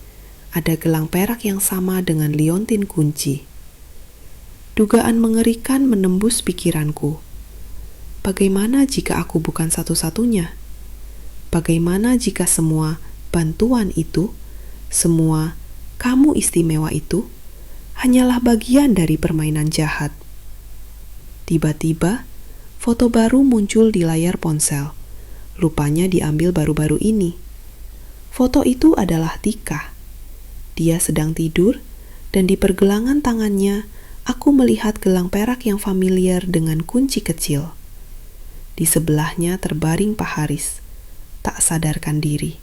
ada gelang perak yang sama dengan liontin kunci. Dugaan mengerikan menembus pikiranku. Bagaimana jika aku bukan satu-satunya? Bagaimana jika semua bantuan itu, semua kamu istimewa itu, hanyalah bagian dari permainan jahat? Tiba-tiba, foto baru muncul di layar ponsel. Rupanya diambil baru-baru ini. Foto itu adalah Tika. Dia sedang tidur, dan di pergelangan tangannya, aku melihat gelang perak yang familiar dengan kunci kecil. Di sebelahnya terbaring Pak Haris, tak sadarkan diri.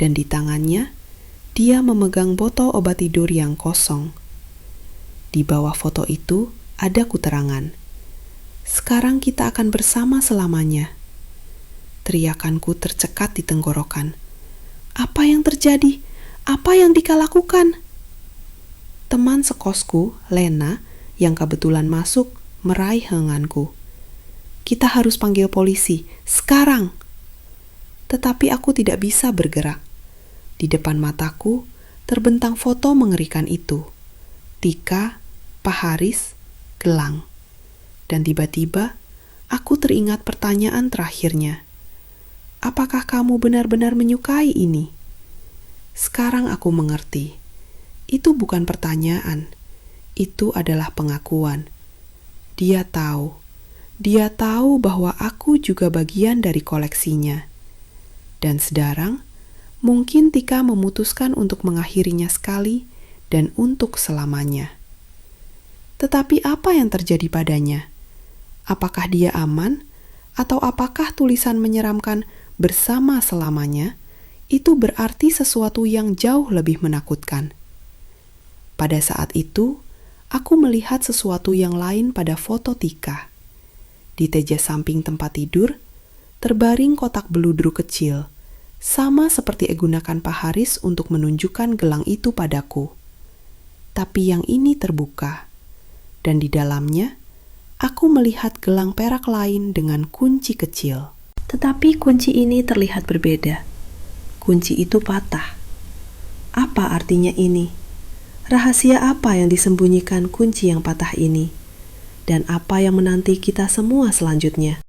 Dan di tangannya, dia memegang botol obat tidur yang kosong. Di bawah foto itu ada kuterangan. Sekarang kita akan bersama selamanya. Teriakanku tercekat di tenggorokan. Apa yang terjadi? Apa yang Dika lakukan? Teman sekosku, Lena, yang kebetulan masuk, meraih lenganku. Kita harus panggil polisi, sekarang. Tetapi aku tidak bisa bergerak. Di depan mataku, terbentang foto mengerikan itu. Tika, Pak Haris, gelang. Dan tiba-tiba, aku teringat pertanyaan terakhirnya. Apakah kamu benar-benar menyukai ini? Sekarang aku mengerti. Itu bukan pertanyaan. Itu adalah pengakuan. Dia tahu. Dia tahu bahwa aku juga bagian dari koleksinya. Dan sekarang, mungkin Tika memutuskan untuk mengakhirinya sekali dan untuk selamanya. Tetapi apa yang terjadi padanya? Apakah dia aman? Atau apakah tulisan menyeramkan bersama selamanya itu berarti sesuatu yang jauh lebih menakutkan? Pada saat itu, aku melihat sesuatu yang lain pada foto Tika. Di teja samping tempat tidur, terbaring kotak beludru kecil, sama seperti digunakan Pak Haris untuk menunjukkan gelang itu padaku. Tapi yang ini terbuka, dan di dalamnya, aku melihat gelang perak lain dengan kunci kecil. Tetapi kunci ini terlihat berbeda. Kunci itu patah. Apa artinya ini? Rahasia apa yang disembunyikan kunci yang patah ini? Dan apa yang menanti kita semua selanjutnya?